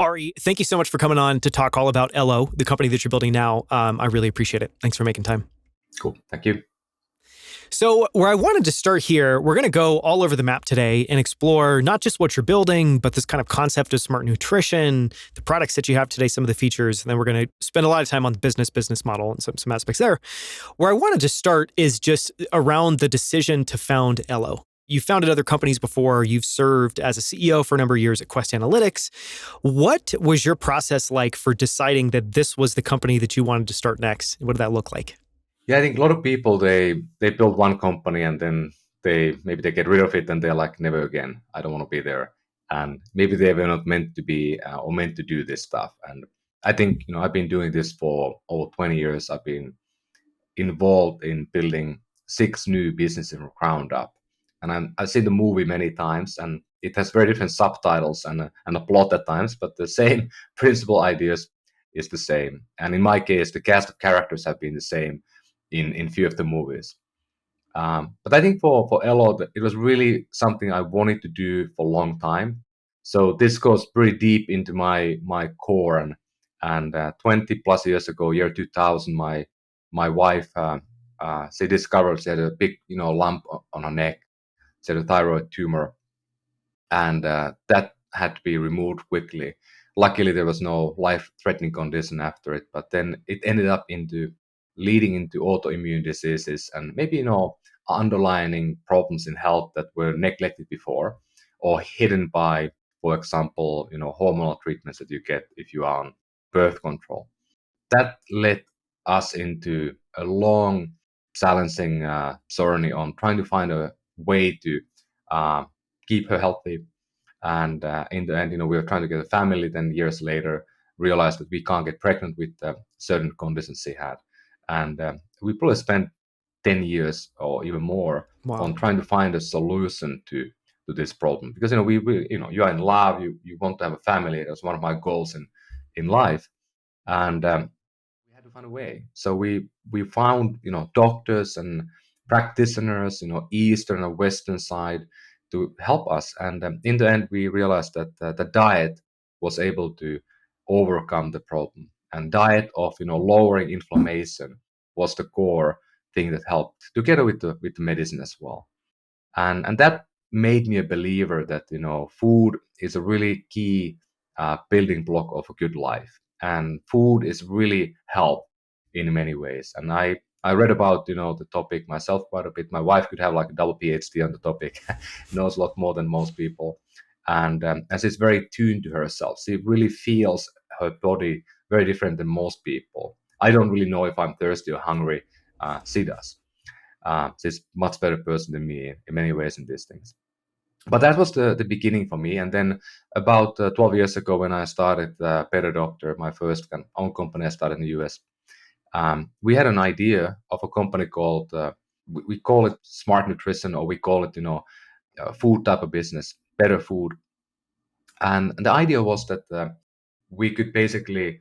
Ari, thank you so much for coming on to talk all about Elo, the company that you're building now. I really appreciate it. Thanks for making time. Cool. Thank you. So where I wanted to start here, we're going to go all over the map today and explore not just what you're building, but this kind of concept of smart nutrition, the products that you have today, some of the features. And then we're going to spend a lot of time on the business model and some aspects there. Where I wanted to start is just around the decision to found Elo. You've founded other companies before. You've served as a CEO for a number of years at Quest Analytics. What was your process like for deciding that this was the company that you wanted to start next? What did that look like? Yeah, I think a lot of people, they build one company and then they get rid of it and they're like, never again. I don't want to be there. And maybe they were not meant to be or meant to do this stuff. And I think, I've been doing this for over 20 years. I've been involved in building 6 new businesses from ground up. And I've seen the movie many times, and it has very different subtitles and a plot at times, but the same principal ideas is the same. And in my case, the cast of characters have been the same in few of the movies. But I think for Elo, it was really something I wanted to do for a long time. So this goes pretty deep into my core, and 20 plus years ago, year 2000, my wife she discovered she had a big lump on her neck. She had a thyroid tumor, and that had to be removed quickly. Luckily, there was no life-threatening condition after it, but then it ended up leading into autoimmune diseases and maybe underlying problems in health that were neglected before or hidden by, for example, hormonal treatments that you get if you are on birth control. That led us into a long, challenging journey on trying to find a way to keep her healthy. And in the end, we were trying to get a family. Then years later, realized that we can't get pregnant with certain conditions she had. And we probably spent 10 years or even more on trying to find a solution to this problem. Because, we you are in love, you want to have a family. That's one of my goals in life. And we had to find a way. So we found, doctors and practitioners, Eastern or Western side to help us. And in the end, we realized that the diet was able to overcome the problem. And diet of lowering inflammation was the core thing that helped, together with the medicine as well. And that made me a believer that food is a really key building block of a good life, and food is really help in many ways. And I read about the topic myself quite a bit. My wife could have like a double PhD on the topic, knows a lot more than most people, and as she's very tuned to herself, she really feels her body very different than most people. I don't really know if I'm thirsty or hungry. She does. She's much better person than me in many ways in these things. But that was the beginning for me. And then about 12 years ago, when I started Better Doctor, my first own company I started in the US, we had an idea of a company called, we call it smart nutrition, or we call it, food type of business, better food. And the idea was that we could basically,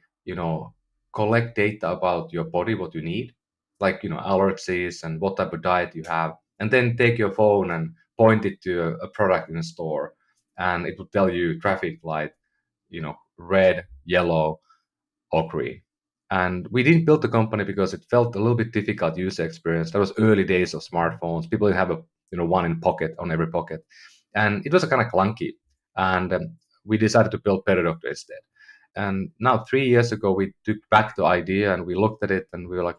collect data about your body, what you need, like, allergies and what type of diet you have, and then take your phone and point it to a product in a store, and it will tell you traffic light, red, yellow, or green. And we didn't build the company because it felt a little bit difficult user experience. That was early days of smartphones. People didn't have one in pocket on every pocket, and it was kind of clunky. And we decided to build Better Doctor instead. And now 3 years ago, we took back the idea and we looked at it and we were like,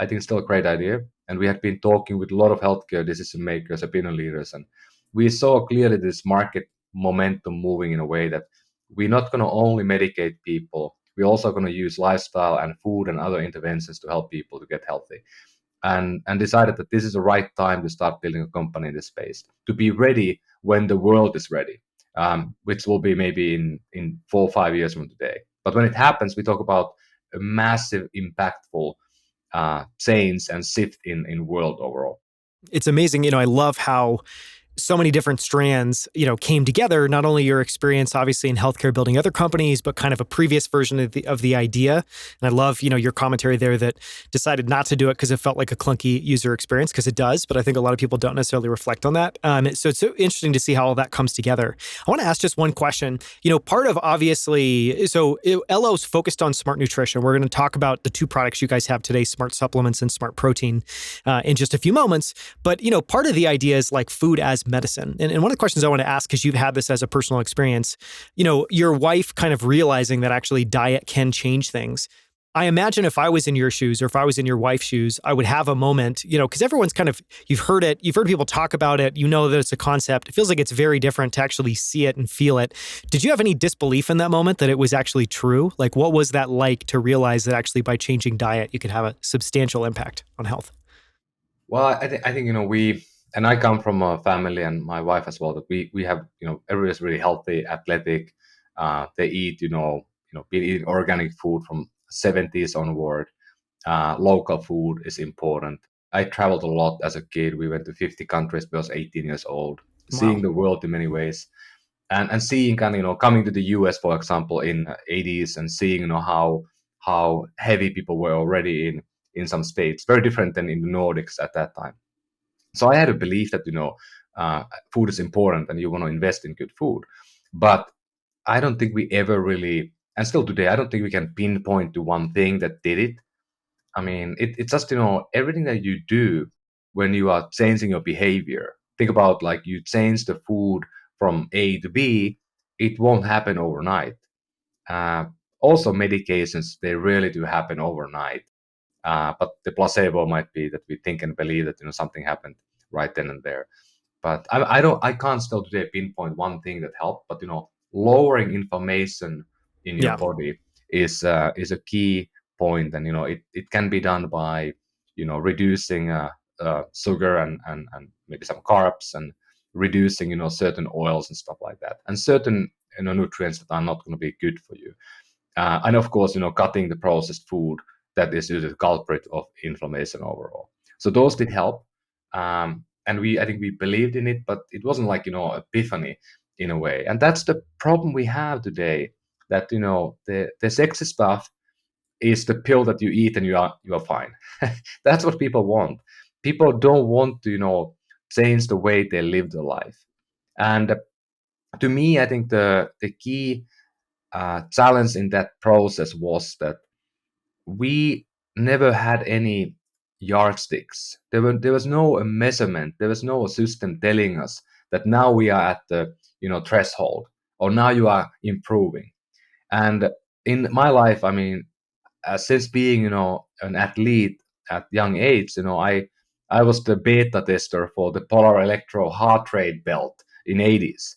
I think it's still a great idea. And we had been talking with a lot of healthcare decision makers, opinion leaders, and we saw clearly this market momentum moving in a way that we're not going to only medicate people. We're also going to use lifestyle and food and other interventions to help people to get healthy. And decided that this is the right time to start building a company in this space, to be ready when the world is ready, which will be maybe in 4 or 5 years from today. But when it happens, we talk about a massive, impactful change and shift in world overall. It's amazing. I love how so many different strands, came together, not only your experience obviously in healthcare building other companies, but kind of a previous version of the idea. And I love, your commentary there that decided not to do it because it felt like a clunky user experience, because it does, but I think a lot of people don't necessarily reflect on that. So it's so interesting to see how all that comes together. I want to ask just one question. Part of obviously, so Elo's focused on smart nutrition. We're going to talk about the two products you guys have today, smart supplements and smart protein, in just a few moments. But, part of the idea is like food as medicine. And one of the questions I want to ask, because you've had this as a personal experience, your wife kind of realizing that actually diet can change things. I imagine if I was in your shoes or if I was in your wife's shoes, I would have a moment, because everyone's kind of, you've heard people talk about it, that it's a concept. It feels like it's very different to actually see it and feel it. Did you have any disbelief in that moment that it was actually true? Like, what was that like to realize that actually by changing diet, you could have a substantial impact on health? Well, I think we, and I come from a family, and my wife as well, that we have, everybody's really healthy, athletic. They eat, been eating organic food from 70s onward. Local food is important. I traveled a lot as a kid. We went to 50 countries when I was 18 years old, seeing the world in many ways, and seeing kind of, coming to the US, for example, in 80s, and seeing, how heavy people were already in some states, very different than in the Nordics at that time. So I had a belief that, food is important and you want to invest in good food. But I don't think we ever really, and still today, I don't think we can pinpoint to one thing that did it. I mean, it's just, everything that you do when you are changing your behavior. Think about, like, you change the food from A to B, it won't happen overnight. Uh, Also, medications, they really do happen overnight. But the placebo might be that we think and believe that, something happened right then and there. But I can't still today pinpoint one thing that helped. But, lowering inflammation in your body is a key point, and it can be done by reducing sugar and maybe some carbs, and reducing certain oils and stuff like that, and certain nutrients that are not going to be good for you, and of course cutting the processed food that is usually the culprit of inflammation overall. So those did help, and I think we believed in it, but it wasn't like epiphany in a way, and that's the problem we have today. That the sexy stuff is the pill that you eat and you are fine. That's what people want. People don't want to change the way they live their life. And to me, I think the key challenge in that process was that we never had any yardsticks. There was no measurement. There was no system telling us that now we are at the threshold, or now you are improving. And in my life, I mean, since being an athlete at young age, I was the beta tester for the Polar Electro heart rate belt in 80s,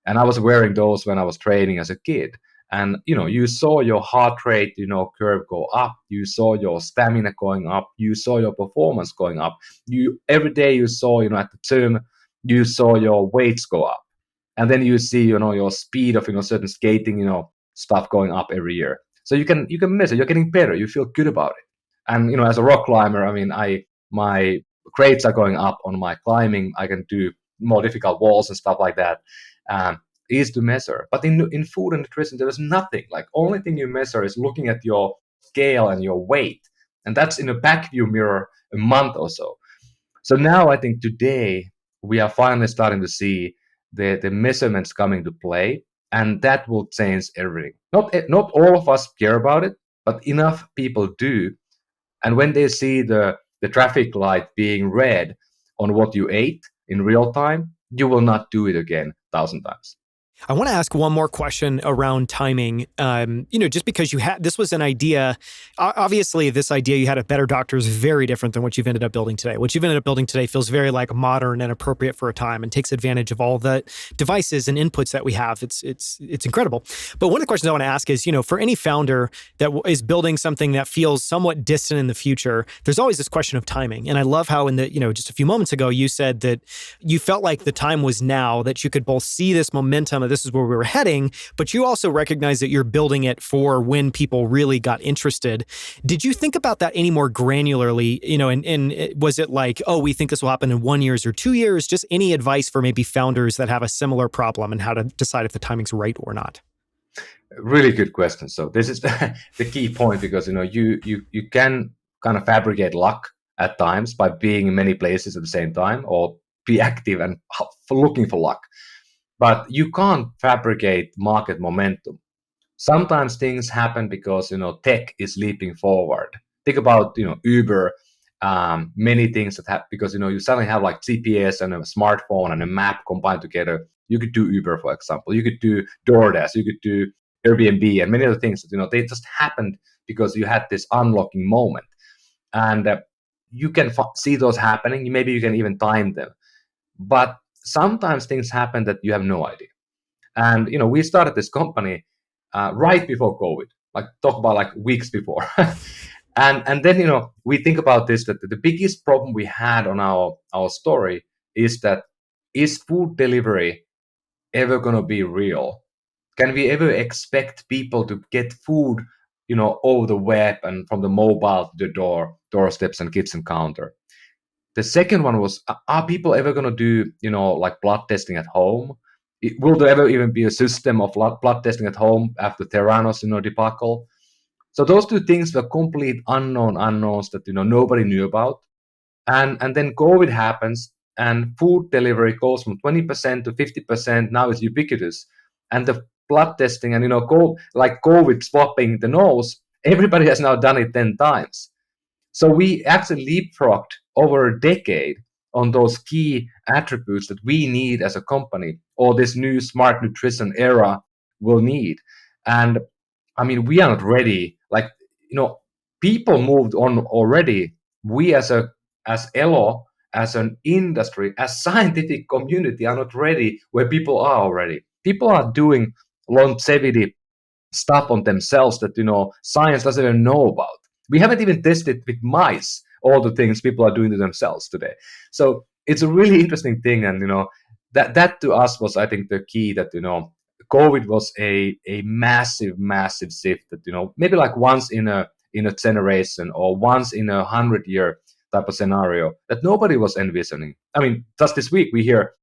and I was wearing those when I was training as a kid. And you saw your heart rate curve go up, you saw your stamina going up, you saw your performance going up. You every day you saw at the gym, you saw your weights go up, and then you see your speed of certain skating stuff going up every year. So you can measure, you're getting better, you feel good about it. And as a rock climber, I mean, my grades are going up on my climbing. I can do more difficult walls and stuff like that. Is to measure. But in food and nutrition, there is nothing. Like, only thing you measure is looking at your scale and your weight, and that's in a back view mirror a month or so. So now I think today we are finally starting to see the measurements coming to play, and that will change everything. Not all of us care about it, but enough people do. And when they see the traffic light being red on what you ate in real time, you will not do it again 1,000 times. I want to ask one more question around timing. Just because this was an idea, obviously this idea you had at Better Doctor is very different than what you've ended up building today. What you've ended up building today feels very like modern and appropriate for a time, and takes advantage of all the devices and inputs that we have. It's incredible. But one of the questions I want to ask is, for any founder that is building something that feels somewhat distant in the future, there's always this question of timing. And I love how in the, just a few moments ago, you said that you felt like the time was now, that you could both see this momentum of this this is where we were heading, but you also recognize that you're building it for when people really got interested. Did you think about that any more granularly, and was it like, oh, we think this will happen in 1 year or 2 years? Just any advice for maybe founders that have a similar problem and how to decide if the timing's right or not? Really good question. So this is the key point, because you can kind of fabricate luck at times by being in many places at the same time, or be active and looking for luck. But you can't fabricate market momentum. Sometimes things happen because tech is leaping forward. Think about Uber. Many things that happen because you suddenly have like GPS and a smartphone and a map combined together. You could do Uber, for example. You could do DoorDash. You could do Airbnb and many other things that they just happened because you had this unlocking moment, and you can see those happening. Maybe you can even time them, but sometimes things happen that you have no idea. And we started this company right before COVID, like talk about like weeks before. and then we think about this, that the biggest problem we had on our story is that, is food delivery ever going to be real? Can we ever expect people to get food over the web and from the mobile to the doorsteps and kitchen counter? The second one was, are people ever going to do like blood testing at home? Will there ever even be a system of blood testing at home after Theranos debacle? So those two things were complete unknowns that nobody knew about. And then COVID happens, and food delivery goes from 20% to 50%. Now it's ubiquitous. And the blood testing and like COVID swapping the nose, everybody has now done it 10 times. So we actually leapfrogged over a decade on those key attributes that we need as a company, or this new smart nutrition era will need. And I mean, we are not ready. Like, people moved on already. We as Elo, as an industry, as scientific community, are not ready where people are already. People are doing longevity stuff on themselves that science doesn't even know about. We haven't even tested with mice all the things people are doing to themselves today. So it's a really interesting thing, and that to us was, I think, the key, that COVID was a massive shift that maybe like once in a generation, or once in 100-year type of scenario that nobody was envisioning. I mean, just this week we hear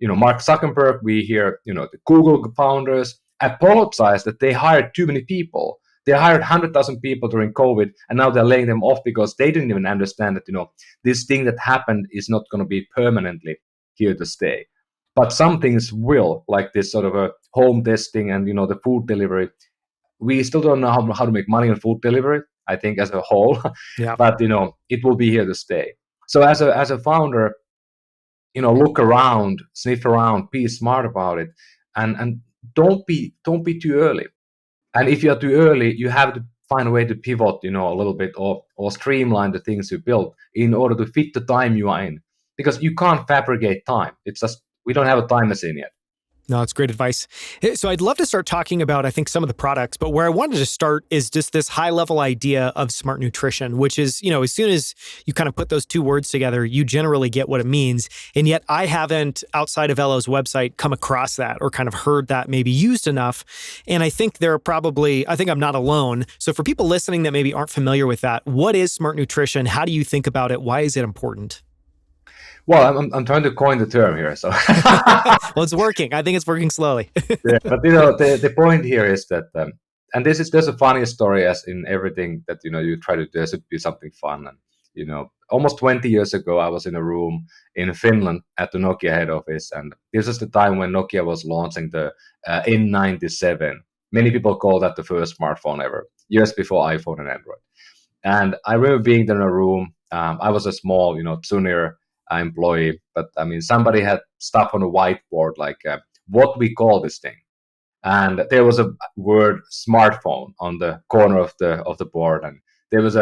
Mark Zuckerberg, we hear the Google founders apologize that they hired too many people. They hired 100,000 people during COVID, and now they're laying them off because they didn't even understand that this thing that happened is not going to be permanently here to stay. But some things will, like this sort of a home testing and the food delivery. We still don't know how to make money on food delivery, I think, as a whole. Yeah. But it will be here to stay. So as a founder, look around, sniff around, be smart about it, and don't be too early. And if you're too early, you have to find a way to pivot, a little bit, or streamline the things you build in order to fit the time you are in, because you can't fabricate time. It's just, we don't have a time machine yet. No, it's great advice. So I'd love to start talking about, I think, some of the products, but where I wanted to start is just this high level idea of smart nutrition, which is, as soon as you kind of put those two words together, you generally get what it means. And yet I haven't, outside of Elo's website, come across that or kind of heard that maybe used enough. And I think I think I'm not alone. So for people listening that maybe aren't familiar with that, what is smart nutrition? How do you think about it? Why is it important? Well, I'm trying to coin the term here. So well, it's working. I think it's working slowly. Yeah, but the point here is that, and there's a funny story, as in everything that you try to do. There should be something fun. And almost 20 years ago, I was in a room in Finland at the Nokia head office, and this is the time when Nokia was launching the N97. Many people call that the first smartphone ever, years before iPhone and Android. And I remember being there in a room. I was a small, junior employee, but I mean, somebody had stuff on a whiteboard like what we call this thing, and there was a word smartphone on the corner of the board, and there was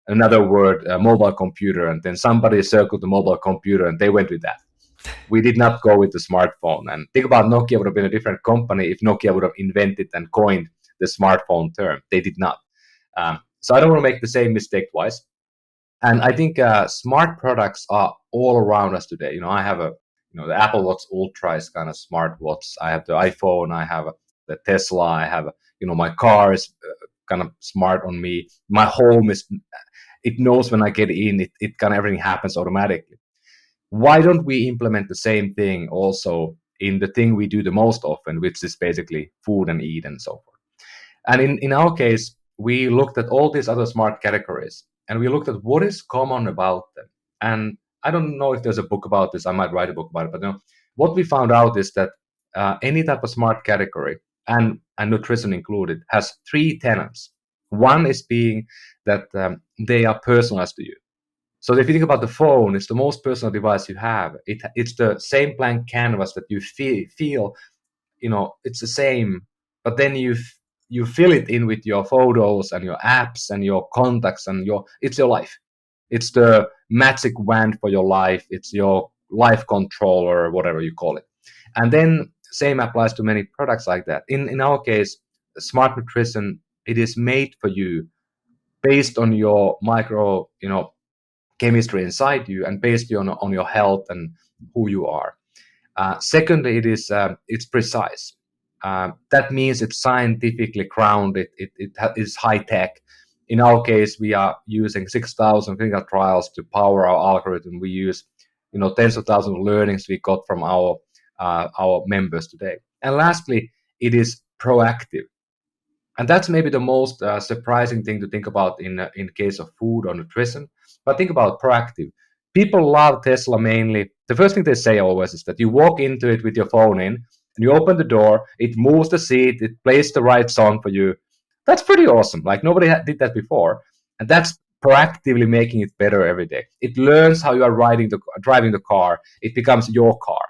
another word mobile computer, and then somebody circled the mobile computer, and they went with that. We did not go with the smartphone. And think about, Nokia would have been a different company if Nokia would have invented and coined the smartphone term. They did not. So I don't want to make the same mistake twice. And I think smart products are all around us today. I have a the Apple Watch Ultra is kind of smartwatch. I have the iPhone, I have the Tesla, I have my car is kind of smart on me. My home is, it knows when I get in, it kind of everything happens automatically. Why don't we implement the same thing also in the thing we do the most often, which is basically food and eat and so forth? And in our case, we looked at all these other smart categories and we looked at what is common about them. And I don't know if there's a book about this. I might write a book about it. But what we found out is that any type of smart category, and nutrition included, has three tenets. One is being that they are personalized to you. So if you think about the phone, it's the most personal device you have. It's the same blank canvas that you feel, it's the same, but then you fill it in with your photos and your apps and your contacts and it's your life. It's the magic wand for your life. It's your life controller, or whatever you call it. And then same applies to many products like that. In our case, smart nutrition, it is made for you based on your micro, chemistry inside you and based on your health and who you are. Secondly, it's precise. That means it's scientifically grounded. It is high tech. In our case, we are using 6,000 clinical trials to power our algorithm. We use, tens of thousands of learnings we got from our members today. And lastly, it is proactive. And that's maybe the most surprising thing to think about in case of food or nutrition. But think about proactive. People love Tesla mainly. The first thing they say always is that you walk into it with your phone in, and you open the door, it moves the seat, it plays the right song for you. That's pretty awesome. Like nobody did that before. And that's proactively making it better every day. It learns how you are driving the car. It becomes your car.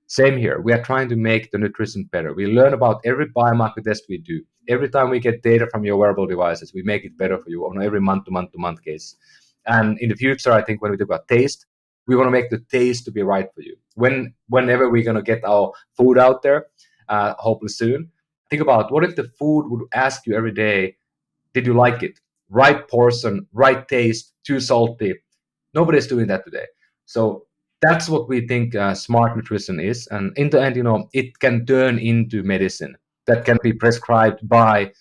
Same here. We are trying to make the nutrition better. We learn about every biomarker test we do. Every time we get data from your wearable devices, we make it better for you on every month-to-month case. And in the future, I think when we talk about taste, we want to make the taste to be right for you. Whenever we're going to get our food out there, hopefully soon, think about what if the food would ask you every day, did you like it? Right portion, right taste, too salty. Nobody's doing that today. So that's what we think smart nutrition is. And in the end, it can turn into medicine that can be prescribed by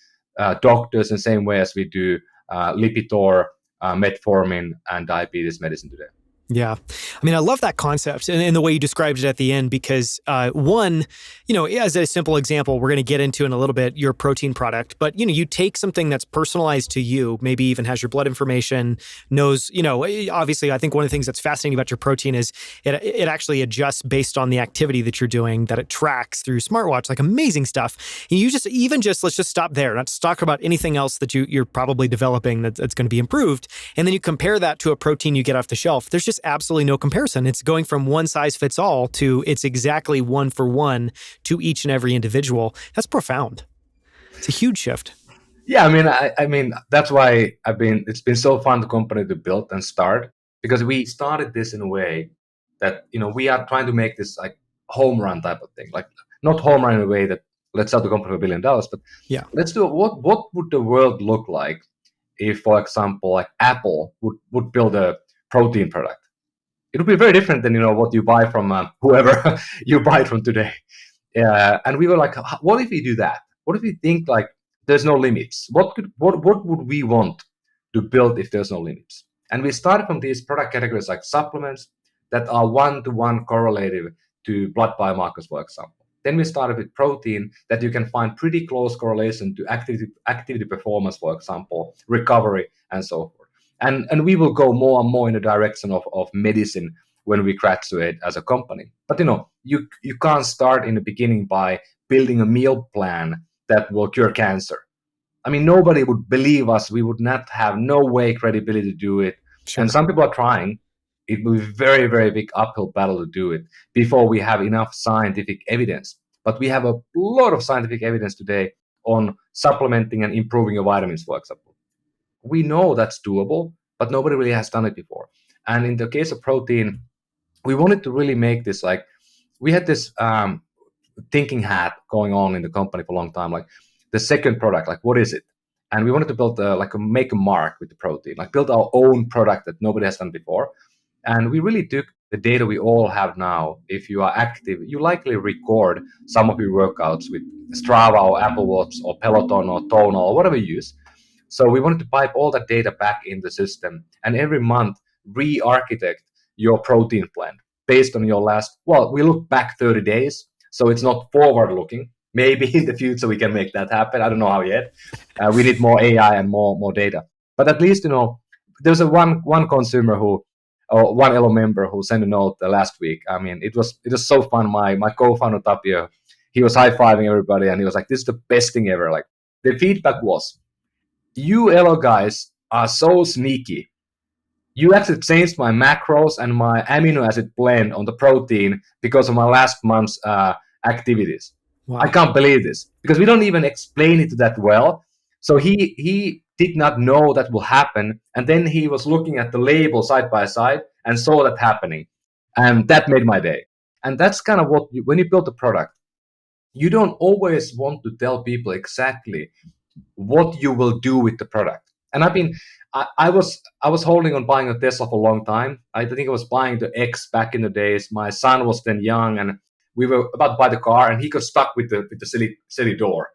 doctors in the same way as we do Lipitor, metformin, and diabetes medicine today. Yeah. I mean, I love that concept and the way you described it at the end, because one, as a simple example, we're going to get into in a little bit your protein product, but, you take something that's personalized to you, maybe even has your blood information, knows, obviously, I think one of the things that's fascinating about your protein is it actually adjusts based on the activity that you're doing, that it tracks through smartwatch, like amazing stuff. And let's just stop there. Let's talk about anything else that you're probably developing that's going to be improved. And then you compare that to a protein you get off the shelf. There's just absolutely no comparison. It's going from one size fits all to it's exactly one for one to each and every individual. That's profound. It's a huge shift. Yeah, I mean that's why it's been so fun the company to build and start, because we started this in a way that we are trying to make this like home run type of thing, like not home run in a way that let's sell the company for $1 billion, but yeah, let's do it. What would the world look like if, for example, like Apple would build a protein product? It would be very different than what you buy from whoever you buy it from today. And we were like, what if we do that? What if we think like there's no limits? What would we want to build if there's no limits? And we started from these product categories like supplements that are one-to-one correlative to blood biomarkers, for example. Then we started with protein that you can find pretty close correlation to activity performance, for example, recovery, and so forth. And we will go more and more in the direction of medicine when we graduate as a company. But you can't start in the beginning by building a meal plan that will cure cancer. I mean, nobody would believe us. We would not have no way credibility to do it. sure. And some people are trying. It will be very, very big uphill battle to do it before we have enough scientific evidence. But we have a lot of scientific evidence today on supplementing and improving your vitamins, for example. We know that's doable, but nobody really has done it before. And in the case of protein, we wanted to really make this like, we had this thinking hat going on in the company for a long time, like the second product, like what is it? And we wanted to build make a mark with the protein, like build our own product that nobody has done before. And we really took the data we all have now, if you are active, you likely record some of your workouts with Strava or Apple Watch or Peloton or Tonal or whatever you use. So we wanted to pipe all that data back in the system and every month re-architect your protein plan based on your last, well, we look back 30 days. So it's not forward looking. Maybe in the future we can make that happen. I don't know how yet. We need more AI and more data. But at least, there's a one consumer who, or one Elo member who sent a note last week. I mean, it was so fun. My co-founder Tapio, he was high-fiving everybody and he was like, this is the best thing ever. Like, the feedback was, you Elo guys are so sneaky. You actually changed my macros and my amino acid blend on the protein because of my last month's activities. Wow. I can't believe this because we don't even explain it that well. So he did not know that will happen. And then he was looking at the label side by side and saw that happening. And that made my day. And that's kind of what, when you build a product, you don't always want to tell people exactly what you will do with the product. And I was holding on buying a Tesla for a long time. I think I was buying the X back in the days. My son was then young, and we were about to buy the car, and he got stuck with the silly door.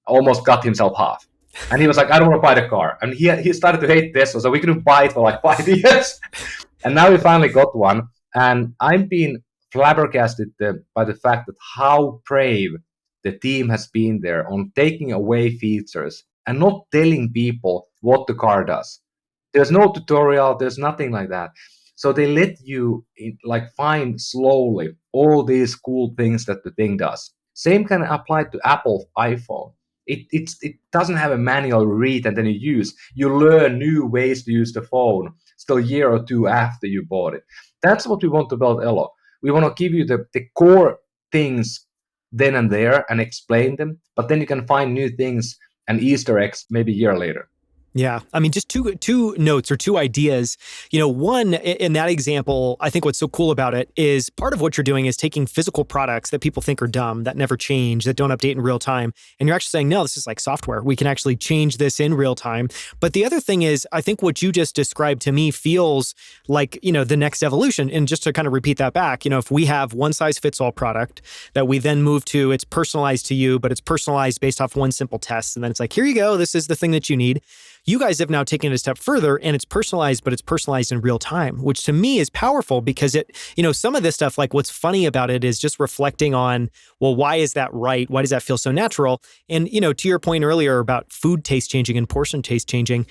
Almost cut himself half. And he was like, I don't want to buy the car. And he started to hate Tesla, so we couldn't buy it for like 5 years. And now we finally got one. And I'm being flabbergasted by the fact that how brave the team has been there on taking away features and not telling people what the car does. There's no tutorial, there's nothing like that. So they let you find slowly all these cool things that the thing does. Same kind of applied to Apple iPhone. It doesn't have a manual read and then you use. You learn new ways to use the phone still a year or two after you bought it. That's what we want to build Elo. We want to give you the core things then and there and explain them, but then you can find new things and Easter eggs maybe a year later. Yeah. I mean, just two notes or two ideas. One, in that example, I think what's so cool about it is part of what you're doing is taking physical products that people think are dumb, that never change, that don't update in real time. And you're actually saying, no, this is like software. We can actually change this in real time. But the other thing is, I think what you just described to me feels like, the next evolution. And just to kind of repeat that back, if we have one size fits all product that we then move to, it's personalized to you, but it's personalized based off one simple test. And then it's like, here you go. This is the thing that you need. You guys have now taken it a step further and it's personalized, but it's personalized in real time, which to me is powerful because some of this stuff, like what's funny about it is just reflecting on, well, why is that right? Why does that feel so natural? And, to your point earlier about food taste changing and portion taste changing,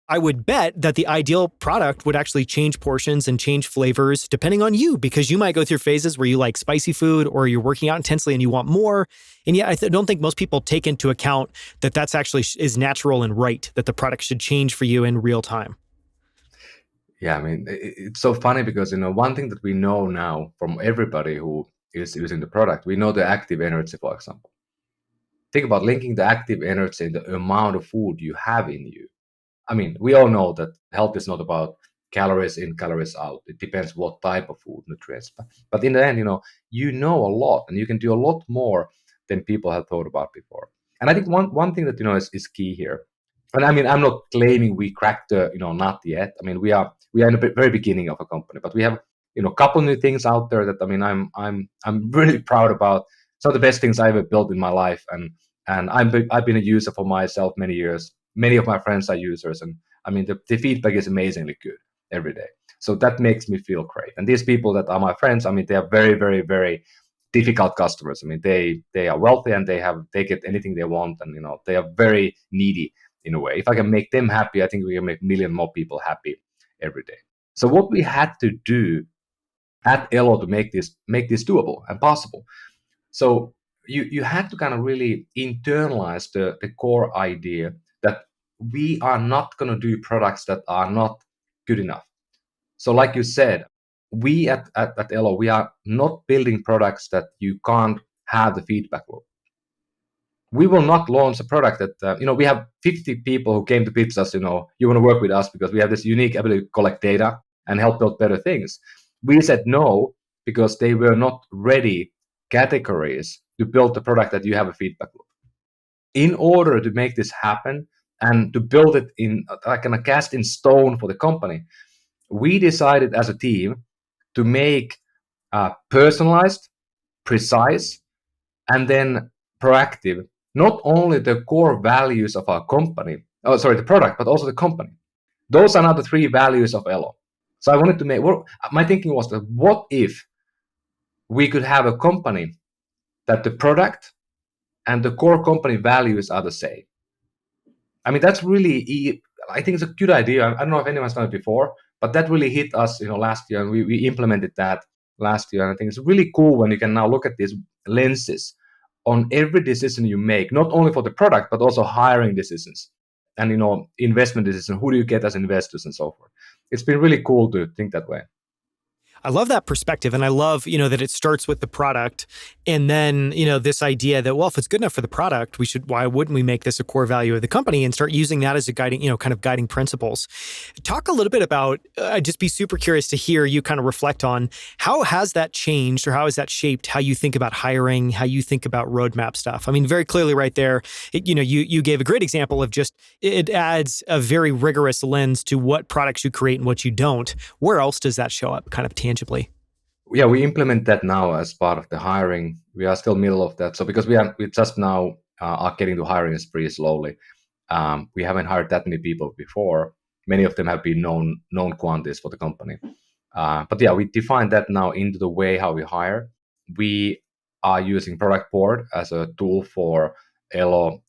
I would bet that the ideal product would actually change portions and change flavors depending on you, because you might go through phases where you like spicy food or you're working out intensely and you want more. And yet I don't think most people take into account that that's actually is natural and right, that the product should change for you in real time. Yeah, I mean, it's so funny because, one thing that we know now from everybody who is using the product, we know the active energy, for example. Think about linking the active energy and the amount of food you have in you. I mean, we all know that health is not about calories in, calories out. It depends what type of food, nutrients. But in the end, you know a lot and you can do a lot more than people have thought about before. And I think one thing that, is key here. And I mean, I'm not claiming we cracked the, nut yet. I mean, we are in the very beginning of a company, but we have, a couple new things out there that, I mean, I'm really proud about. Some of the best things I ever built in my life. And I've been a user for myself many years. Many of my friends are users, and I mean the feedback is amazingly good every day. So that makes me feel great. And these people that are my friends, I mean, they are very, very, very difficult customers. I mean, they are wealthy and they get anything they want, and they are very needy in a way. If I can make them happy, I think we can make a million more people happy every day. So what we had to do at Elo to make this doable and possible. So you had to kind of really internalize the core idea that we are not going to do products that are not good enough. So like you said, we at Elo, we are not building products that you can't have the feedback loop. We will not launch a product that, we have 50 people who came to pitch us, you want to work with us because we have this unique ability to collect data and help build better things. We said no because they were not ready categories to build the product that you have a feedback loop. In order to make this happen and to build it in like a cast in stone for the company, we decided as a team to make personalized, precise, and then proactive, not only the core values of our company, the product, but also the company. Those are now the three values of Elo. So I wanted to my thinking was that what if we could have a company that the product and the core company values are the same? I mean, that's really, I think it's a good idea. I don't know if anyone's done it before, but that really hit us, last year, and we implemented that last year. And I think it's really cool when you can now look at these lenses on every decision you make, not only for the product, but also hiring decisions and, investment decisions. Who do you get as investors and so forth? It's been really cool to think that way. I love that perspective. And I love, that it starts with the product. And then, this idea that, well, if it's good enough for the product, why wouldn't we make this a core value of the company and start using that as a guiding, kind of guiding principles? Talk a little bit about, I'd just be super curious to hear you kind of reflect on how has that changed or how has that shaped how you think about hiring, how you think about roadmap stuff? I mean, very clearly right there, you gave a great example of just, it adds a very rigorous lens to what products you create and what you don't. Where else does that show up kind of tangibly? Yeah, we implement that now as part of the hiring. We are still middle of that. So because we just now are getting to hiring is pretty slowly. We haven't hired that many people before. Many of them have been known quantities for the company. But yeah, we define that now into the way how we hire. We are using Product Board as a tool for Elo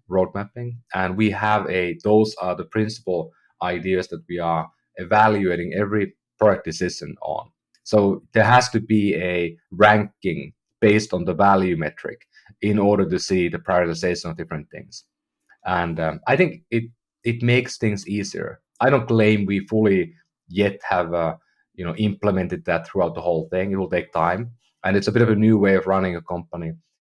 road mapping. And we have those are the principal ideas that we are evaluating every product decision on. So there has to be a ranking based on the value metric in order to see the prioritization of different things. And I think it makes things easier. I don't claim we fully yet have implemented that throughout the whole thing. It will take time, and it's a bit of a new way of running a company.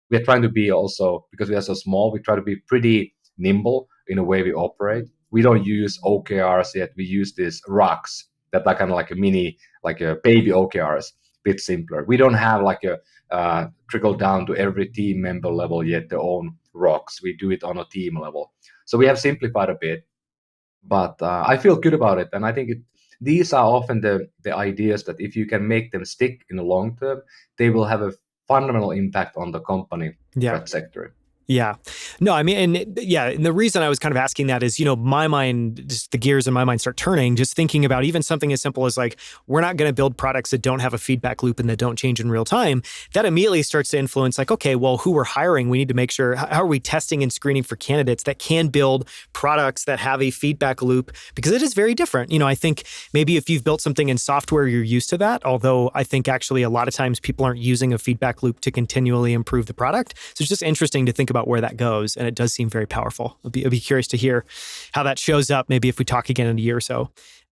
We're trying to be also, because we are so small, we try to be pretty nimble in the way we operate. We don't use OKRs yet. We use these rocks that are kind of like a mini, like a baby OKRs, a bit simpler. We don't have like a trickle down to every team member level yet, their own rocks. We do it on a team level. So we have simplified a bit, but I feel good about it. And I think these are often the ideas that if you can make them stick in the long term, they will have a fundamental impact on the company trajectory. Yeah. No, I mean, and the reason I was kind of asking that is, my mind, just the gears in my mind start turning, just thinking about even something as simple as like, we're not going to build products that don't have a feedback loop and that don't change in real time. That immediately starts to influence like, okay, well, who we're hiring, we need to make sure, how are we testing and screening for candidates that can build products that have a feedback loop? Because it is very different. I think maybe if you've built something in software, you're used to that. Although I think actually a lot of times people aren't using a feedback loop to continually improve the product. So it's just interesting to think about where that goes. And it does seem very powerful. I'd be curious to hear how that shows up, maybe if we talk again in a year or so.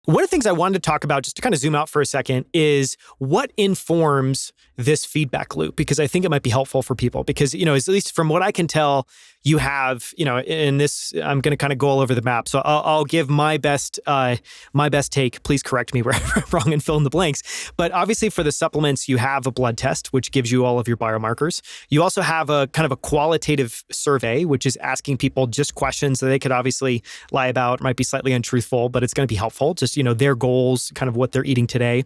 One of the things I wanted to talk about, just to kind of zoom out for a second, is what informs this feedback loop, because I think it might be helpful for people because, at least from what I can tell, you have, in this, I'm going to kind of go all over the map. So I'll give my best take. Please correct me where I'm wrong and fill in the blanks. But obviously for the supplements, you have a blood test, which gives you all of your biomarkers. You also have a kind of a qualitative survey, which is asking people just questions that they could obviously lie about, might be slightly untruthful, but it's going to be helpful. Just, their goals, kind of what they're eating today.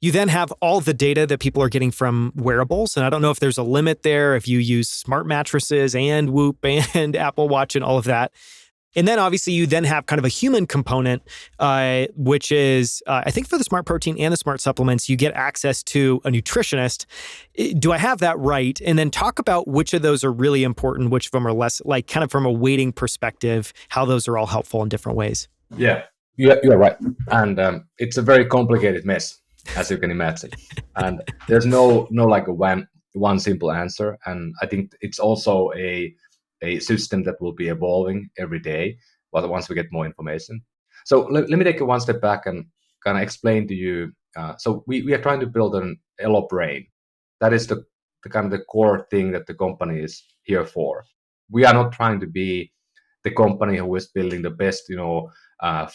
You then have all the data that people are getting from wearables. And I don't know if there's a limit there, if you use smart mattresses and Whoop and Apple Watch and all of that. And then obviously you then have kind of a human component, which is, I think for the smart protein and the smart supplements, you get access to a nutritionist. Do I have that right? And then talk about which of those are really important, which of them are less, like kind of from a weighting perspective, how those are all helpful in different ways. Yeah, you're right. And it's a very complicated mess, as you can imagine. And there's no like one simple answer. And I think it's also a system that will be evolving every day once we get more information. So let me take one step back and kind of explain to you. So we are trying to build an Elo brain. That is the kind of the core thing that the company is here for. We are not trying to be the company who is building the best,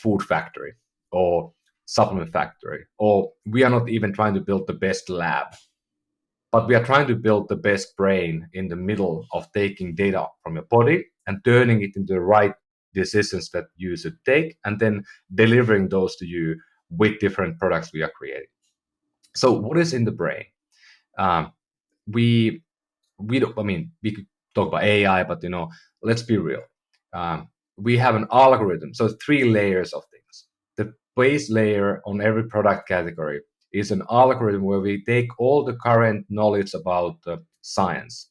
food factory or supplement factory, or we are not even trying to build the best lab, but we are trying to build the best brain in the middle of taking data from your body and turning it into the right decisions that you should take, and then delivering those to you with different products we are creating. So what is in the brain? Um, we don't, I mean, we could talk about AI, but let's be real. We have an algorithm, so 3 layers of things. The base layer on every product category is an algorithm where we take all the current knowledge about science.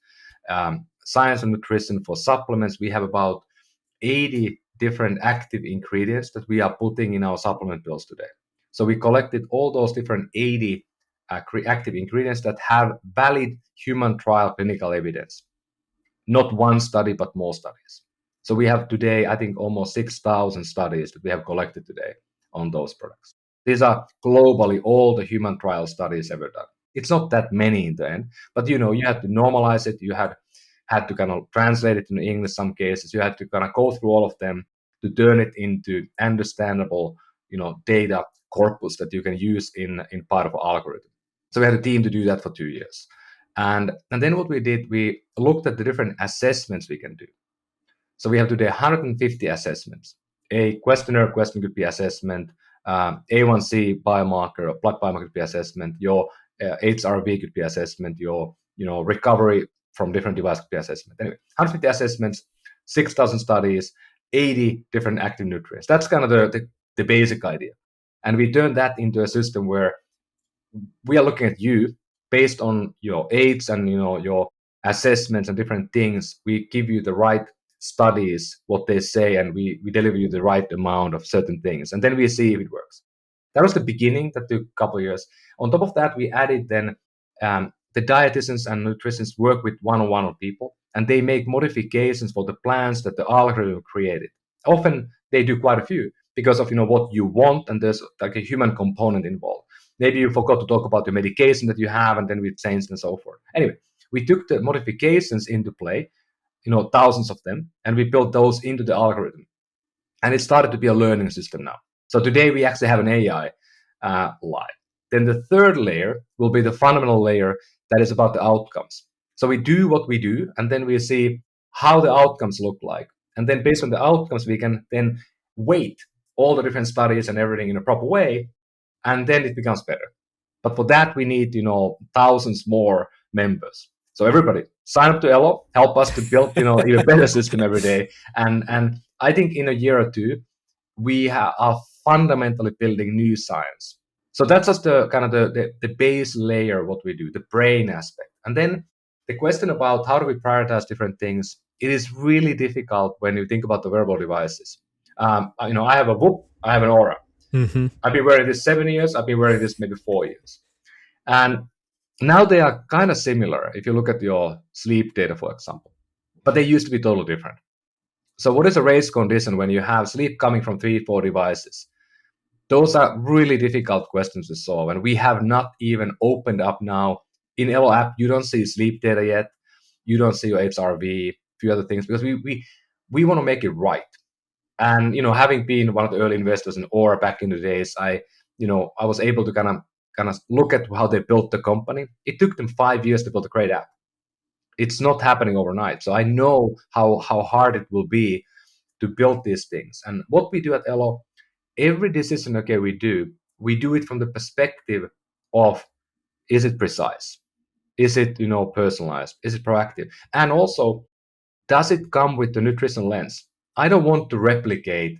Science and nutrition for supplements, we have about 80 different active ingredients that we are putting in our supplement pills today. So we collected all those different 80 active ingredients that have valid human trial clinical evidence. Not one study, but more studies. So we have today, I think, almost 6,000 studies that we have collected today on those products. These are globally all the human trial studies ever done. It's not that many in the end, but you had to normalize it. You had to kind of translate it into English. Some cases you had to kind of go through all of them to turn it into understandable, data corpus that you can use in part of an algorithm. So we had a team to do that for 2 years. And then what we did, we looked at the different assessments we can do. So we have today 150 assessments. A questionnaire question could be assessment, A1C biomarker, or blood biomarker could be assessment, your HRV could be assessment, your recovery from different devices could be assessment. Anyway, 150 assessments, 6,000 studies, 80 different active nutrients. That's kind of the basic idea. And we turned that into a system where we are looking at you based on your age and your assessments and different things. We give you the right studies, what they say, and we deliver you the right amount of certain things, and then we see if it works. That was the beginning. That took a couple of years. On top of that, we added then the dietitians and nutritionists work with one-on-one on people, and they make modifications for the plans that the algorithm created. Often they do quite a few because of what you want, and there's like a human component involved. Maybe you forgot to talk about the medication that you have, and then we changed and so forth. Anyway, we took the modifications into play, thousands of them, and we built those into the algorithm. And it started to be a learning system now. So today we actually have an AI live. Then the third layer will be the fundamental layer that is about the outcomes. So we do what we do, and then we see how the outcomes look like. And then based on the outcomes, we can then weight all the different studies and everything in a proper way, and then it becomes better. But for that, we need, thousands more members. So everybody sign up to Elo, help us to build, even better system every day. And I think in a year or two, we are fundamentally building new science. So that's just the kind of the base layer of what we do, the brain aspect. And then the question about how do we prioritize different things, it is really difficult when you think about the wearable devices. I have a Whoop, I have an Aura. Mm-hmm. I've been wearing this 7 years. I've been wearing this maybe 4 years. And now they are kind of similar if you look at your sleep data, for example. But they used to be totally different. So what is a race condition when you have sleep coming from 3-4 devices? Those are really difficult questions to solve. And we have not even opened up now. In Elo app, you don't see sleep data yet. You don't see your HRV, a few other things, because we want to make it right. And having been one of the early investors in Aura back in the days, I was able to kind of look at how they built the company. It took them 5 years to build a great app. It's not happening overnight. So I know how hard it will be to build these things. And what we do at Elo, every decision we do it from the perspective of, is it precise? Is it personalized? Is it proactive? And also, does it come with the nutrition lens? I don't want to replicate,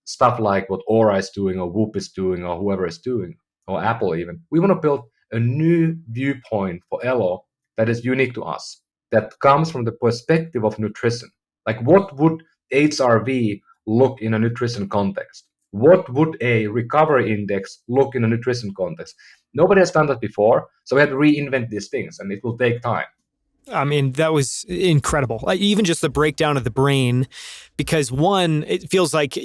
stuff like what Aura is doing or Whoop is doing or whoever is doing, or Apple even. We want to build a new viewpoint for Elo that is unique to us, that comes from the perspective of nutrition. Like, what would HRV look in a nutrition context? What would a recovery index look in a nutrition context? Nobody has done that before, so we had to reinvent these things, and it will take time. I mean, that was incredible. Even just the breakdown of the brain, because one, it feels like,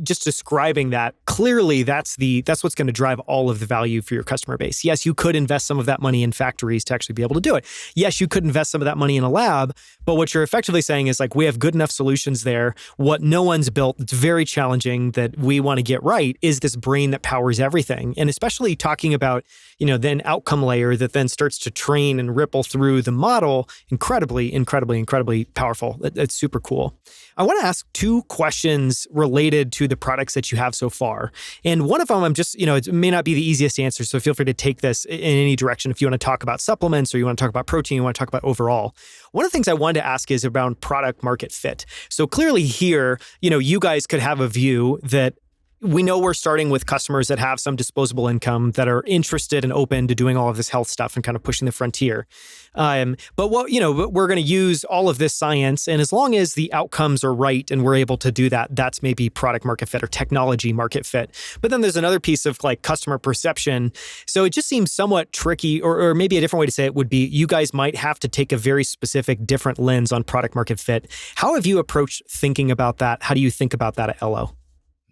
just describing that clearly, that's what's going to drive all of the value for your customer base. Yes, you could invest some of that money in factories to actually be able to do it. Yes, you could invest some of that money in a lab, but what you're effectively saying is like, we have good enough solutions there. What no one's built, it's very challenging, that we want to get right, is this brain that powers everything. And especially talking about, then outcome layer that then starts to train and ripple through the model. still incredibly powerful. It's super cool. I want to ask two questions related to the products that you have so far. And one of them, I'm just, it may not be the easiest answer, so feel free to take this in any direction. If you want to talk about supplements or you want to talk about protein, you want to talk about overall. One of the things I wanted to ask is around product market fit. So clearly here, you guys could have a view that we know we're starting with customers that have some disposable income that are interested and open to doing all of this health stuff and kind of pushing the frontier. But we're going to use all of this science, and as long as the outcomes are right and we're able to do that, that's maybe product market fit or technology market fit. But then there's another piece of like customer perception. So it just seems somewhat tricky, or maybe a different way to say it would be you guys might have to take a very specific different lens on product market fit. How have you approached thinking about that? How do you think about that at Elo?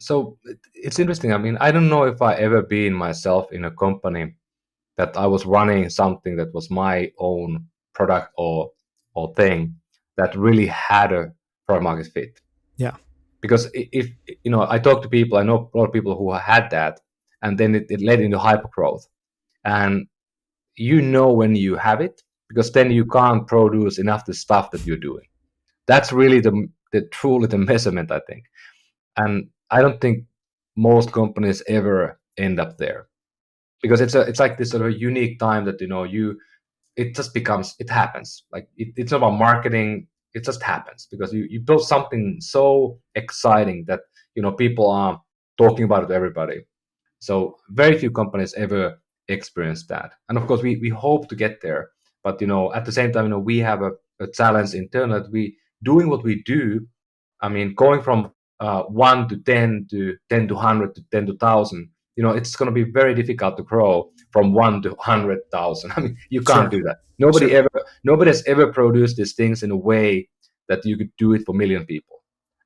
So it's interesting. I mean, I don't know if I ever been myself in a company that I was running something that was my own product or thing that really had a product market fit. Yeah. Because if I talk to people, I know a lot of people who had that, and then it led into hypergrowth. And when you have it, because then you can't produce enough the stuff that you're doing. That's really truly the measurement, I think. And I don't think most companies ever end up there, because it's like this sort of unique time that it happens. Like it's not about marketing, it just happens because you build something so exciting that people are talking about it to everybody. So very few companies ever experience that, and of course we hope to get there. But at the same time, we have a challenge internally that we doing what we do. I mean, going from 1 to 10 to 10 to 100 to 10 to 1,000, it's going to be very difficult to grow from 1 to 100,000. I mean, you can't do that. Nobody has ever produced these things in a way that you could do it for a million people.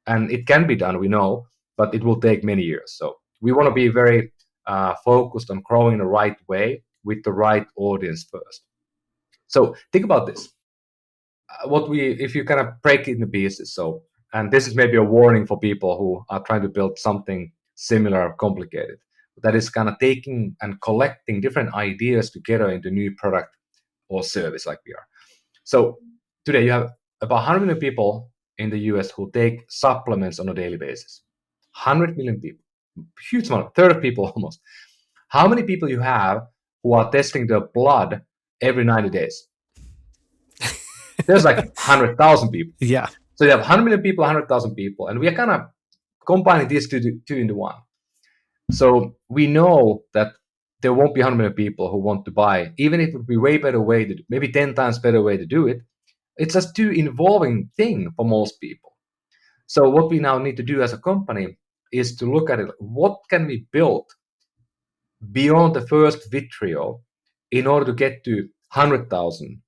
And it can be done, we know, but it will take many years. So we want to be very focused on growing the right way with the right audience first. So think about this. If you kind of break it into pieces, and this is maybe a warning for people who are trying to build something similar or complicated, that is kind of taking and collecting different ideas together into new product or service like we are. So today you have about 100 million people in the US who take supplements on a daily basis. 100 million people, huge amount, third of people almost. How many people you have who are testing their blood every 90 days? There's like 100,000 people. Yeah. So you have 100 million people, 100,000 people, and we are kind of combining these two into one. So we know that there won't be 100 million people who want to buy, even if it would be way better way to do, maybe 10 times better way to do it. It's just too involving thing for most people. So what we now need to do as a company is to look at it. What can we build beyond the first Vitrio in order to get to 100,000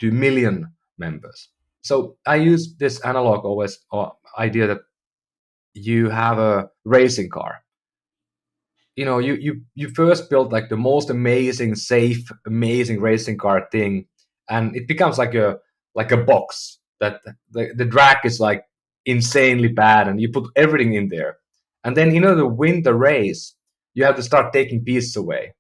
to million members? So I use this analog always, or idea that you have a racing car. You first build like the most amazing, safe, amazing racing car thing, and it becomes like a box that the drag is like insanely bad, and you put everything in there, and then to win the race, you have to start taking pieces away.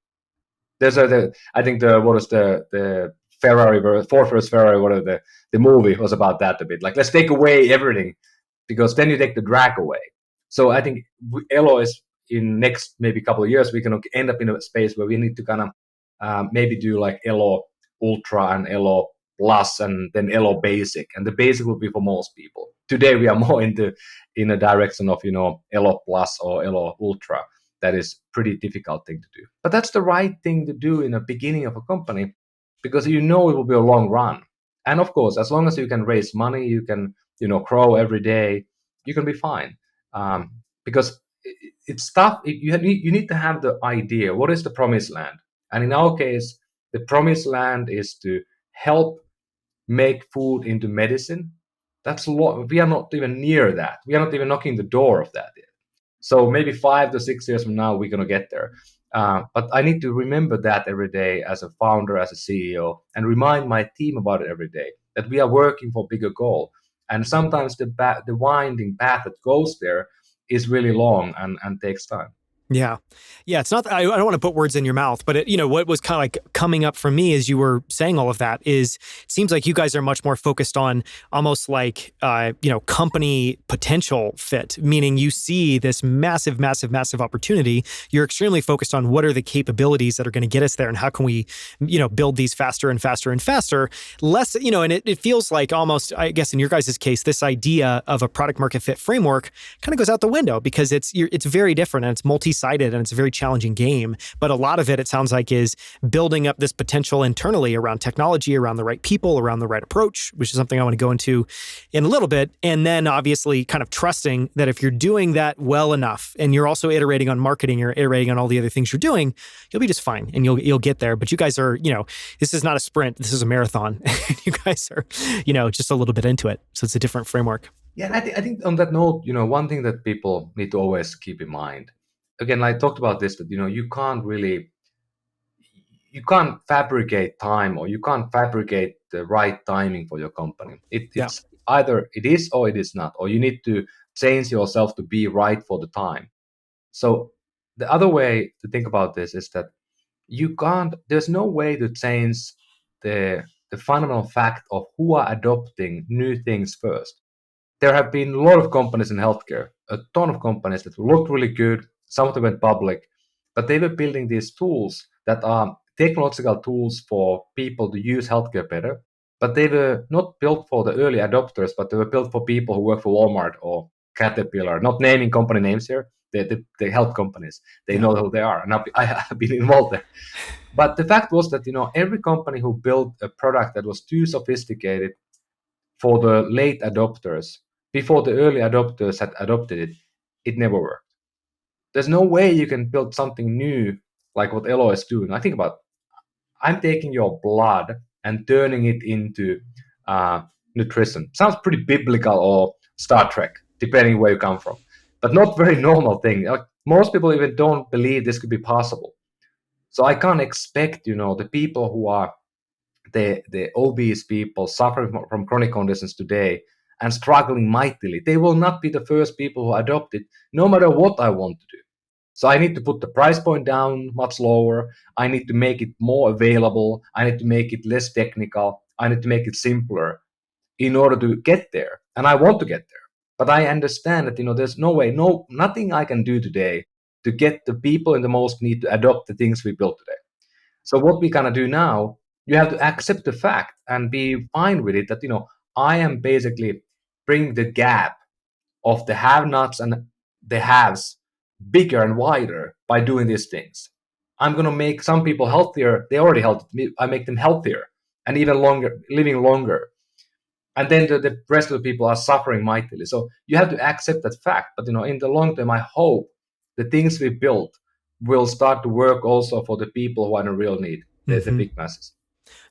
There's I think what was the Ferrari, Ford versus Ferrari, whatever the movie was about that a bit. Like, let's take away everything, because then you take the drag away. So I think Elo is in next maybe couple of years, we can end up in a space where we need to kind of maybe do like Elo Ultra and Elo Plus and then Elo Basic. And the Basic will be for most people. Today we are more in a direction of Elo Plus or Elo Ultra. That is pretty difficult thing to do. But that's the right thing to do in the beginning of a company, because it will be a long run. And of course, as long as you can raise money, you can grow every day, you can be fine. Because it's tough. You need to have the idea. What is the promised land? And in our case, the promised land is to help make food into medicine. That's a lot. We are not even near that. We are not even knocking the door of that yet. So maybe 5 to 6 years from now, we're going to get there. But I need to remember that every day as a founder, as a CEO, and remind my team about it every day, that we are working for a bigger goal. And sometimes the winding path that goes there is really long and takes time. Yeah. Yeah. It's not, I don't want to put words in your mouth, but what was kind of like coming up for me as you were saying all of that is it seems like you guys are much more focused on almost like, company potential fit, meaning you see this massive, massive, massive opportunity. You're extremely focused on what are the capabilities that are going to get us there and how can we, build these faster and faster and faster. Less, and it feels like almost, I guess in your guys' case, this idea of a product market fit framework kind of goes out the window because it's very different and it's multi-sided and it's a very challenging game. But a lot of it sounds like, is building up this potential internally around technology, around the right people, around the right approach, which is something I want to go into in a little bit. And then obviously kind of trusting that if you're doing that well enough and you're also iterating on marketing, you're iterating on all the other things you're doing, you'll be just fine and you'll get there. But you guys are, this is not a sprint, this is a marathon. You guys are, just a little bit into it. So it's a different framework. Yeah, and I think on that note, one thing that people need to always keep in mind, again, I talked about this, that, you can't fabricate time, or you can't fabricate the right timing for your company. Yeah. It's either it is or it is not, or you need to change yourself to be right for the time. So the other way to think about this is that there's no way to change the fundamental fact of who are adopting new things first. There have been a lot of companies in healthcare, a ton of companies that looked really good. Some of them went public, but they were building these tools that are technological tools for people to use healthcare better. But they were not built for the early adopters, but they were built for people who work for Walmart or Caterpillar. Not naming company names here, the health companies. They know who they are, and I have been involved there. But the fact was that every company who built a product that was too sophisticated for the late adopters, before the early adopters had adopted it, it never worked. There's no way you can build something new like what Elo is doing. I think about, I'm taking your blood and turning it into nutrition. Sounds pretty biblical or Star Trek, depending where you come from, but not very normal thing. Like, most people even don't believe this could be possible. So I can't expect, the people who are the obese people suffering from chronic conditions today and struggling mightily, they will not be the first people who adopt it, no matter what I want to do. So I need to put the price point down much lower. I need to make it more available. I need to make it less technical. I need to make it simpler in order to get there. And I want to get there. But I understand that, there's no way, nothing I can do today to get the people in the most need to adopt the things we built today. So what we kind of do now, you have to accept the fact and be fine with it that, I am basically bringing the gap of the have-nots and the haves bigger and wider by doing these things. I'm going to make some people healthier. They're already healthy. I make them healthier and even longer, living longer. And then the rest of the people are suffering mightily. So you have to accept that fact. But, in the long term, I hope the things we built will start to work also for the people who are in real need, the big masses.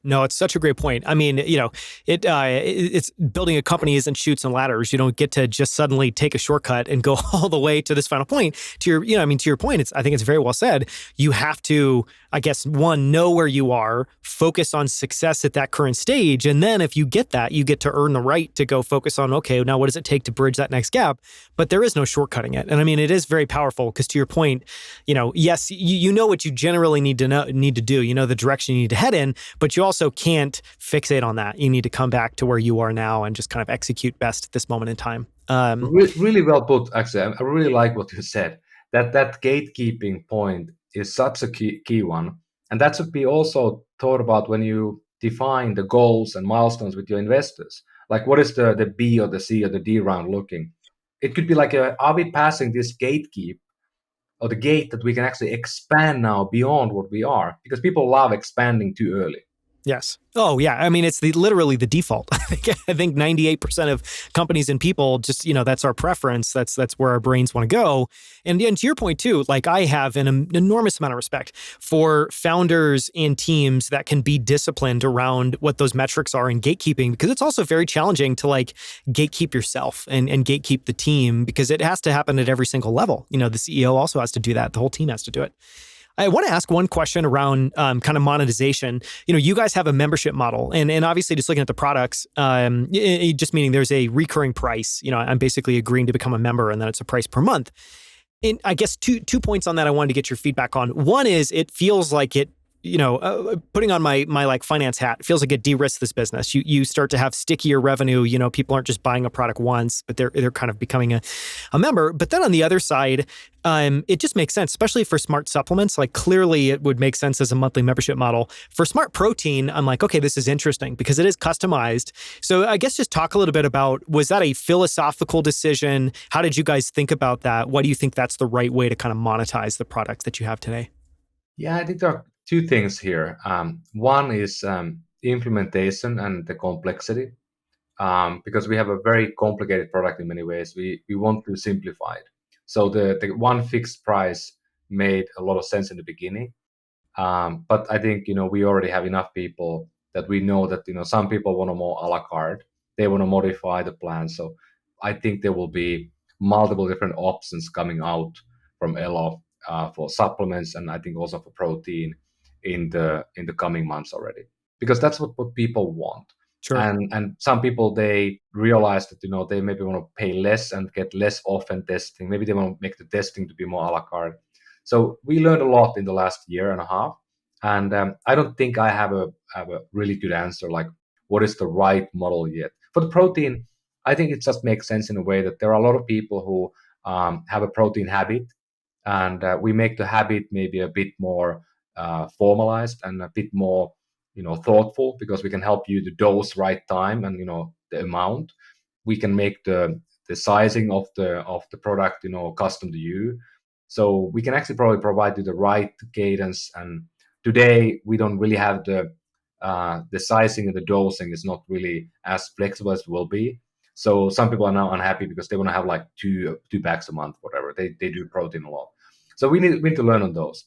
No, it's such a great point. I mean, it's building a company isn't chutes and ladders. You don't get to just suddenly take a shortcut and go all the way to this final point. To your point, I think it's very well said. You have to, I guess, one, know where you are, focus on success at that current stage. And then if you get that, you get to earn the right to go focus on, okay, now what does it take to bridge that next gap? But there is no shortcutting it. And I mean, it is very powerful because to your point, yes, you know what you generally need to do, the direction you need to head in, but you also can't fixate on that. You need to come back to where you are now and just kind of execute best at this moment in time. Really well put, actually. I really like what you said. That gatekeeping point is such a key one. And that should be also thought about when you define the goals and milestones with your investors. Like, what is the B or the C or the D round looking? It could be like, are we passing this gatekeep or the gate that we can actually expand now beyond what we are? Because people love expanding too early. Yes. Oh, yeah. I mean, it's literally the default. I think 98% of companies and people just, that's our preference. That's where our brains want to go. And to your point too, like I have an enormous amount of respect for founders and teams that can be disciplined around what those metrics are in gatekeeping, because it's also very challenging to like gatekeep yourself and gatekeep the team, because it has to happen at every single level. The CEO also has to do that. The whole team has to do it. I want to ask one question around kind of monetization. You guys have a membership model, and obviously just looking at the products, just meaning there's a recurring price. I'm basically agreeing to become a member, and then it's a price per month. And I guess two points on that I wanted to get your feedback on. One is it feels like it, putting on my like finance hat, it feels like it de-risks this business. You start to have stickier revenue. People aren't just buying a product once, but they're kind of becoming a member. But then on the other side, it just makes sense, especially for smart supplements. Like clearly it would make sense as a monthly membership model. For smart protein, I'm like, okay, this is interesting because it is customized. So I guess just talk a little bit about, was that a philosophical decision? How did you guys think about that? Why do you think that's the right way to kind of monetize the products that you have today? Yeah, I think there are two things here. One is implementation and the complexity, because we have a very complicated product in many ways. We want to simplify it. So the one fixed price made a lot of sense in the beginning. But I think we already have enough people that we know that some people want a more a la carte. They want to modify the plan. So I think there will be multiple different options coming out from Elo for supplements, and I think also for protein in the coming months already, because that's what people want. Sure. And some people, they realize that they maybe want to pay less and get less often testing. Maybe they want to make the testing to be more a la carte. So we learned a lot in the last year and a half, and I don't think I have a really good answer, like what is the right model yet. For the protein, I think it just makes sense in a way that there are a lot of people who have a protein habit, and we make the habit maybe a bit more formalized and a bit more thoughtful, because we can help you to dose right time and the amount. We can make the sizing of the product custom to you, so we can actually probably provide you the right cadence. And today we don't really have the sizing and the dosing is not really as flexible as it will be. So some people are now unhappy because they want to have like two bags a month, whatever. They do protein a lot. So we need to learn on those.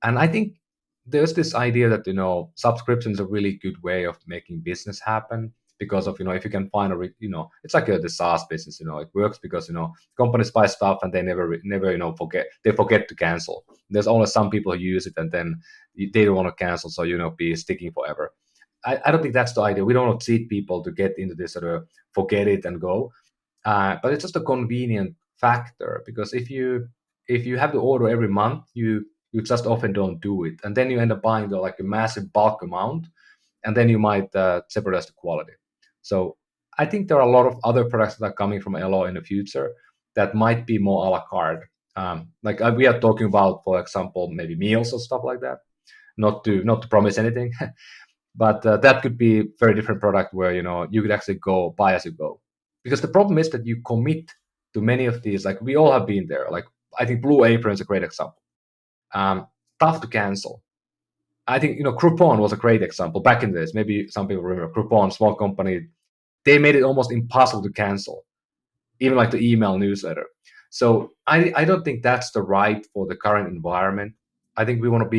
And I think there's this idea that subscription is a really good way of making business happen, because of if you can find it's like the SaaS business. It works because companies buy stuff and they never forget to cancel. There's only some people who use it and then they don't want to cancel, so be sticking forever. I don't think that's the idea. We don't want to cheat people to get into this sort of forget it and go. But it's just a convenient factor, because if you have to order every month, you just often don't do it, and then you end up buying like a massive bulk amount, and then you might jeopardize the quality. So I think there are a lot of other products that are coming from Elo in the future that might be more a la carte. Like we are talking about, for example, maybe meals or stuff like that. Not to promise anything, but that could be a very different product where you could actually go buy as you go. Because the problem is that you commit to many of these. Like we all have been there. Like I think Blue Apron is a great example. Tough to cancel. I think Groupon was a great example back in the days. Maybe some people remember Groupon, small company. They made it almost impossible to cancel, even like the email newsletter. So I don't think that's the right for the current environment. I think we want to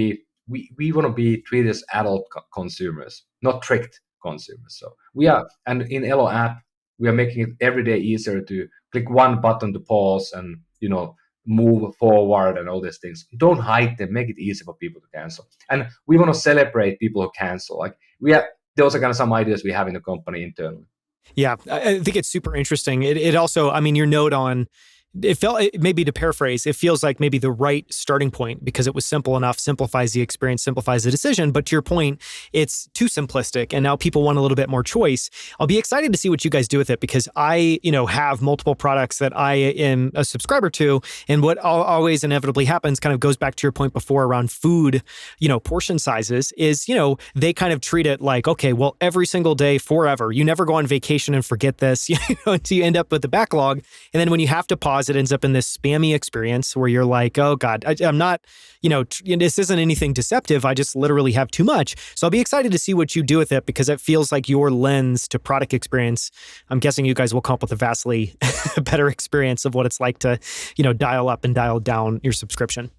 be treated as adult consumers, not tricked consumers. So we are, and in Elo app, we are making it every day easier to click one button to pause and move forward and all these things. Don't hide them. Make it easy for people to cancel. And we want to celebrate people who cancel. Like those are kind of some ideas we have in the company internally. Yeah, I think it's super interesting. It also, I mean, your note on, maybe to paraphrase, it feels like maybe the right starting point because it was simple enough, simplifies the experience, simplifies the decision. But to your point, it's too simplistic. And now people want a little bit more choice. I'll be excited to see what you guys do with it, because I, have multiple products that I am a subscriber to. And what always inevitably happens kind of goes back to your point before around food, portion sizes is, they kind of treat it like, okay, well, every single day forever, you never go on vacation and forget this, until you end up with the backlog. And then when you have to pause, it ends up in this spammy experience where you're like, oh God, I'm not, this isn't anything deceptive. I just literally have too much. So I'll be excited to see what you do with it, because it feels like your lens to product experience. I'm guessing you guys will come up with a vastly better experience of what it's like to, dial up and dial down your subscription.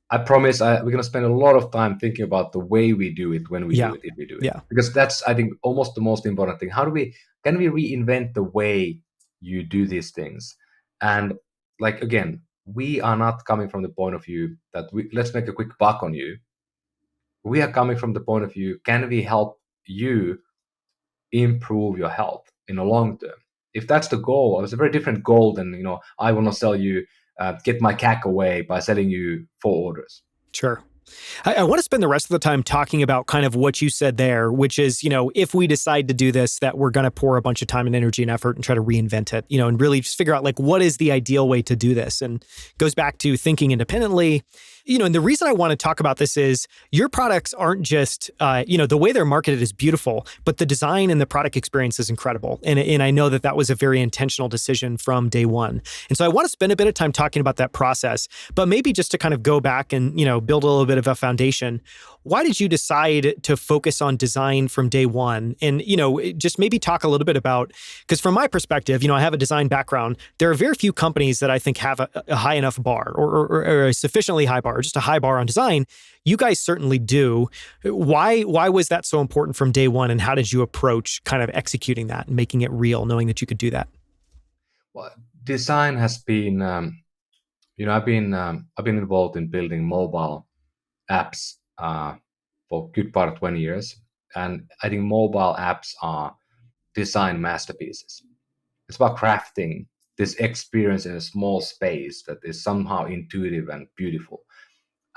I promise we're going to spend a lot of time thinking about the way we do it when we do it, if we do it. Yeah. Because that's, I think, almost the most important thing. Can we reinvent the way you do these things? And like, again, we are not coming from the point of view that let's make a quick buck on you. We are coming from the point of view, can we help you improve your health in the long term? If that's the goal, it's a very different goal than, I want to sell you get my CAC away by selling you 4 orders. Sure. I want to spend the rest of the time talking about kind of what you said there, which is, if we decide to do this, that we're going to pour a bunch of time and energy and effort and try to reinvent it, and really just figure out like, what is the ideal way to do this? And goes back to thinking independently, and the reason I want to talk about this is your products aren't just, the way they're marketed is beautiful, but the design and the product experience is incredible. And I know that was a very intentional decision from day one. And so I want to spend a bit of time talking about that process, but maybe just to kind of go back and, build a little bit of a foundation. Why did you decide to focus on design from day one? And, just maybe talk a little bit about, because from my perspective, I have a design background. There are very few companies that I think have a high enough bar or a sufficiently high bar, or just a high bar on design. You guys certainly do. Why was that so important from day one? And how did you approach kind of executing that and making it real, knowing that you could do that? Well, design has been, I've been involved in building mobile apps for a good part of 20 years. And I think mobile apps are design masterpieces. It's about crafting this experience in a small space that is somehow intuitive and beautiful.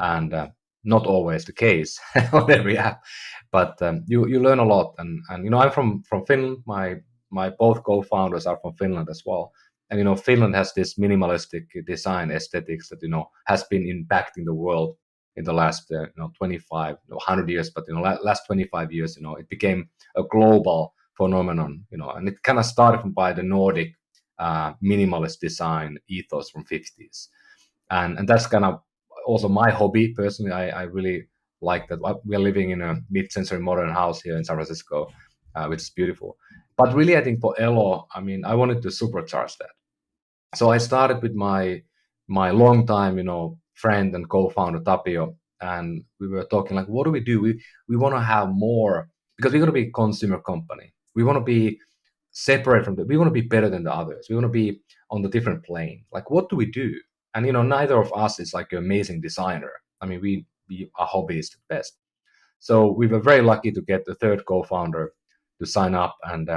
And not always the case on every app, but you learn a lot. And I'm from Finland. My both co-founders are from Finland as well. And Finland has this minimalistic design aesthetics that has been impacting the world in the last 25, 100 years, but last 25 years, it became a global phenomenon, and it kind of started by the Nordic minimalist design ethos from 50s, and that's kind of also my hobby personally. I really like that. We are living in a mid-century modern house here in San Francisco, which is beautiful. But really, I think for Elo, I wanted to supercharge that. So I started with my longtime, friend and co-founder Tapio, and we were talking like, what do? We want to have more, because we're going to be a consumer company. We want to be separate from we want to be better than the others. We want to be on the different plane. Like, what do we do? And neither of us is like an amazing designer. We are hobbyists at best. So we were very lucky to get the third co-founder to sign up, and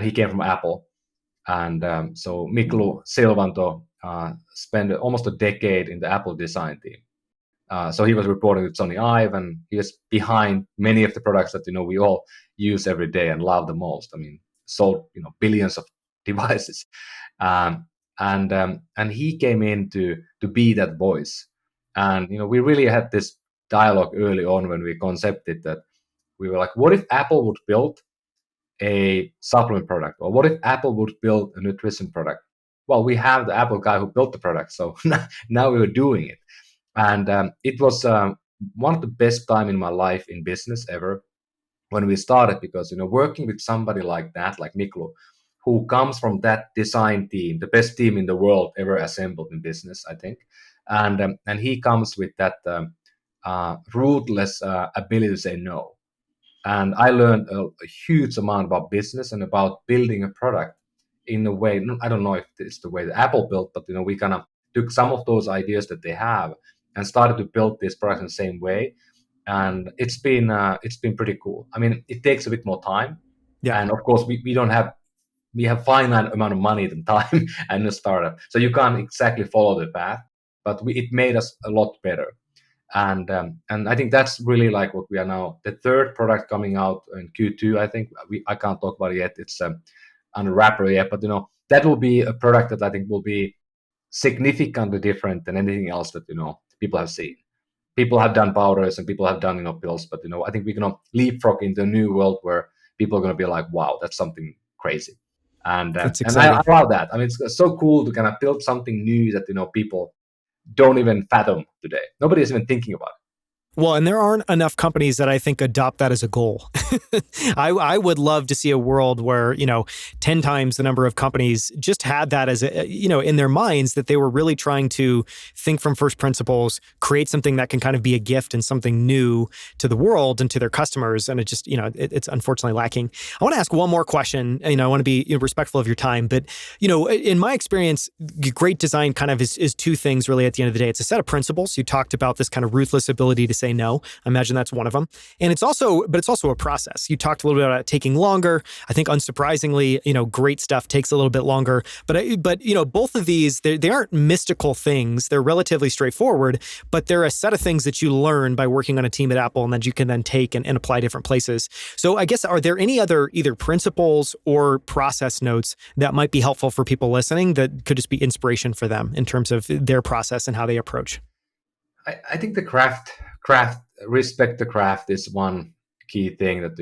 he came from Apple. And so Miklu Silvanto spent almost a decade in the Apple design team. So he was reporting with Sonny Ive, and he was behind many of the products that we all use every day and love the most. Sold billions of devices, and he came in to be that voice. And we really had this dialogue early on when we concepted that. We were like, what if Apple would build a supplement product, or what if Apple would build a nutrition product? Well, we have the Apple guy who built the product, so now we were doing it. And it was one of the best time in my life in business ever when we started, because working with somebody like that, like Miklu, who comes from that design team, the best team in the world ever assembled in business, I think, and he comes with that ruthless ability to say no. And I learned a huge amount about business and about building a product in a way. I don't know if it's the way that Apple built, but we kind of took some of those ideas that they have and started to build this product in the same way. And it's been pretty cool. It takes a bit more time, and of course we have finite amount of money and time and a startup, so you can't exactly follow the path. But it made us a lot better. And I think that's really like what we are now. The third product coming out in Q2, I think I can't talk about it yet. It's under wrapper yet, but that will be a product that I think will be significantly different than anything else that people have seen. People have done powders and people have done pills, but I think we're gonna leapfrog into a new world where people are gonna be like, wow, that's something crazy. And I love that. It's so cool to kind of build something new that people don't even fathom today. Nobody is even thinking about it. Well, and there aren't enough companies that I think adopt that as a goal. I would love to see a world where, 10 times the number of companies just had that as in their minds, that they were really trying to think from first principles, create something that can kind of be a gift and something new to the world and to their customers. And it just, it's unfortunately lacking. I want to ask one more question. I want to be respectful of your time, but, in my experience, great design kind of is two things really at the end of the day. It's a set of principles. You talked about this kind of ruthless ability to say say no. I imagine that's one of them. And it's also a process. You talked a little bit about it taking longer. I think unsurprisingly, great stuff takes a little bit longer. But both of these, they aren't mystical things. They're relatively straightforward, but they're a set of things that you learn by working on a team at Apple and that you can then take and apply different places. So I guess, are there any other either principles or process notes that might be helpful for people listening that could just be inspiration for them in terms of their process and how they approach? I think the craft, respect the craft is one key thing that,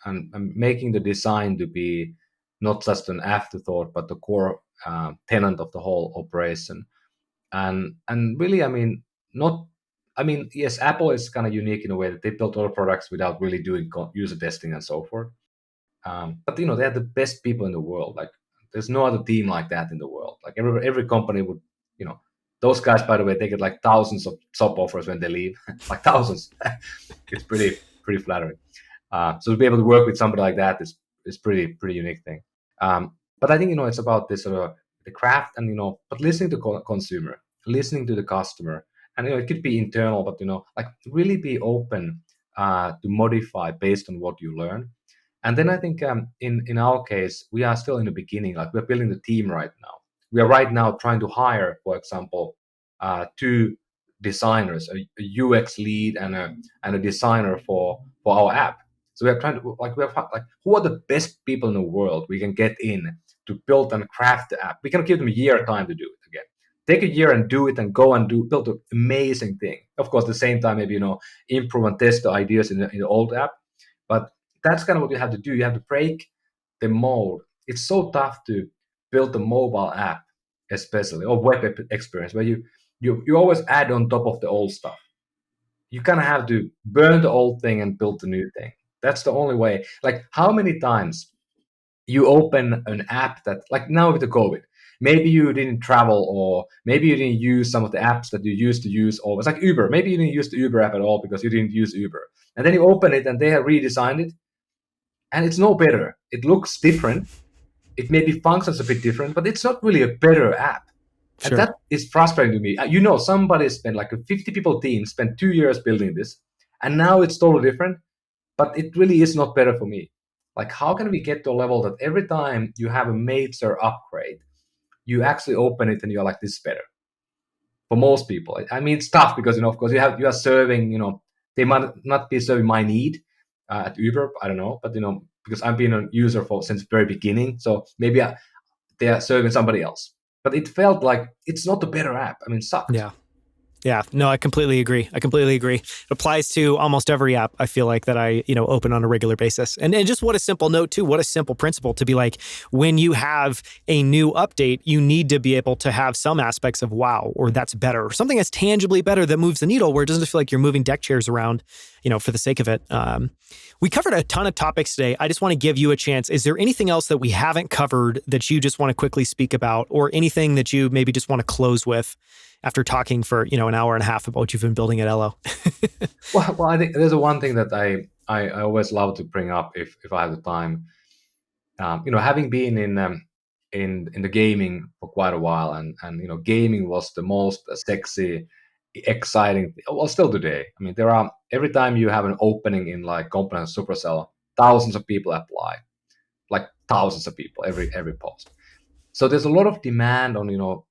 and making the design to be not just an afterthought, but the core tenet of the whole operation. And really, yes, Apple is kind of unique in a way that they built all products without really doing user testing and so forth. But they are the best people in the world. Like, there's no other team like that in the world. Like every company would, those guys, by the way, they get like thousands of job offers when they leave, like thousands. It's pretty flattering. So to be able to work with somebody like that is pretty unique thing. But I think it's about this sort of the craft and but listening to consumer, listening to the customer, and it could be internal, but like really be open to modify based on what you learn. And then I think in our case, we are still in the beginning. Like, we're building the team right now. We are right now trying to hire, for example, 2 designers, a UX lead and a designer for our app. So we are trying to who are the best people in the world we can get in to build and craft the app. We can give them a year time to do it again. Take a year and do it and go and build an amazing thing. Of course, at the same time, maybe improve and test the ideas in the old app. But that's kind of what you have to do. You have to break the mold. It's so tough to build a mobile app, especially, or web experience, where you always add on top of the old stuff. You kind of have to burn the old thing and build the new thing. That's the only way. Like, how many times you open an app that, like now with the COVID, maybe you didn't travel, or maybe you didn't use some of the apps that you used to use always, like Uber. Maybe you didn't use the Uber app at all because you didn't use Uber. And then you open it and they have redesigned it. And it's no better. It looks different. It maybe functions a bit different, but it's not really a better app. Sure. And that is frustrating to me. Somebody spent like a 50 people team, spent 2 years building this, and now it's totally different, but it really is not better for me. Like, how can we get to a level that every time you have a major upgrade, you actually open it and you're like, this is better? For most people, I mean, it's tough because, of course, you are serving, they might not be serving my need at Uber, I don't know, but, because I've been a user since the very beginning, so maybe they are serving somebody else. But it felt like it's not a better app. I mean, it sucks. Yeah, no, I completely agree. It applies to almost every app, I feel like, that I, open on a regular basis. And just what a simple note too, what a simple principle to be like, when you have a new update, you need to be able to have some aspects of wow, or that's better, or something that's tangibly better that moves the needle, where it doesn't feel like you're moving deck chairs around, for the sake of it. We covered a ton of topics today. I just want to give you a chance. Is there anything else that we haven't covered that you just want to quickly speak about, or anything that you maybe just want to close with after talking for, an hour and a half about what you've been building at Elo? well, I think there's one thing that I always love to bring up if I have the time. Having been in the gaming for quite a while, and gaming was the most sexy, exciting. Well, still today. I mean, there are, every time you have an opening in like company Supercell, thousands of people apply, like thousands of people every post. So there's a lot of demand on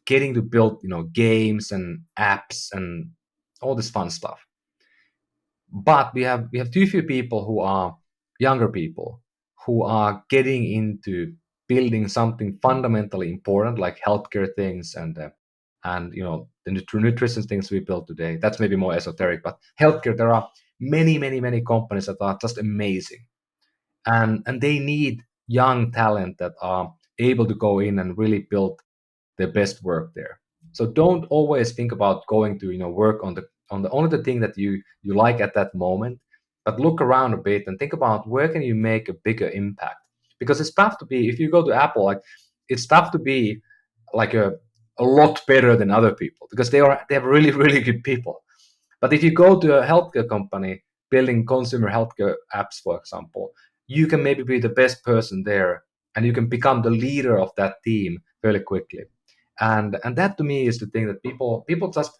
getting to build games and apps and all this fun stuff. But we have too few people who are younger people who are getting into building something fundamentally important, like healthcare things and the nutrition things we build today. That's maybe more esoteric, but healthcare, there are many companies that are just amazing, and they need young talent that are able to go in and really build the best work there. So don't always think about going to work on the only the thing that you like at that moment, but look around a bit and think about where can you make a bigger impact. Because it's tough to be, if you go to Apple, like, it's tough to be like a lot better than other people, because they have really good people. But if you go to a healthcare company building consumer healthcare apps, for example, you can maybe be the best person there, and you can become the leader of that team fairly quickly. And that to me is the thing that people just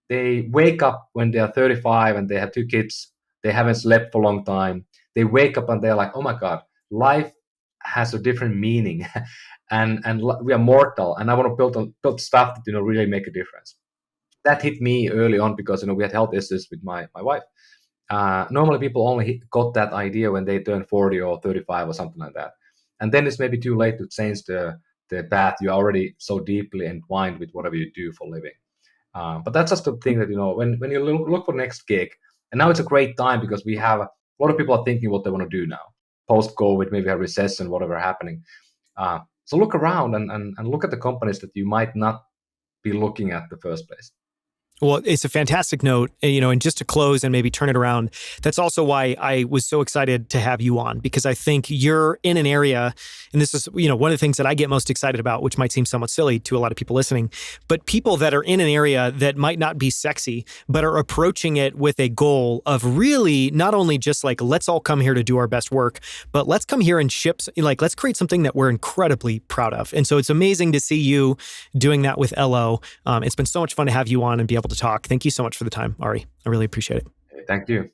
they wake up when they are 35 and they have 2 kids. They haven't slept for a long time. They wake up and they're like, oh my God, life has a different meaning. and we are mortal. And I want to build stuff that, really make a difference. That hit me early on because, we had health issues with my wife. Normally people only got that idea when they turn 40 or 35 or something like that. And then it's maybe too late to change the path. You're already so deeply entwined with whatever you do for a living. But that's just the thing that, when you look for next gig, and now it's a great time because we have a lot of people are thinking what they want to do now. Post-COVID, maybe a recession, whatever happening. So look around and look at the companies that you might not be looking at the first place. Well, it's a fantastic note, and just to close and maybe turn it around, that's also why I was so excited to have you on, because I think you're in an area, and this is, one of the things that I get most excited about, which might seem somewhat silly to a lot of people listening, but people that are in an area that might not be sexy, but are approaching it with a goal of really not only just like, let's all come here to do our best work, but let's come here and let's create something that we're incredibly proud of. And so it's amazing to see you doing that with Elo. It's been so much fun to have you on and be able to talk. Thank you so much for the time, Ari. I really appreciate it. Thank you.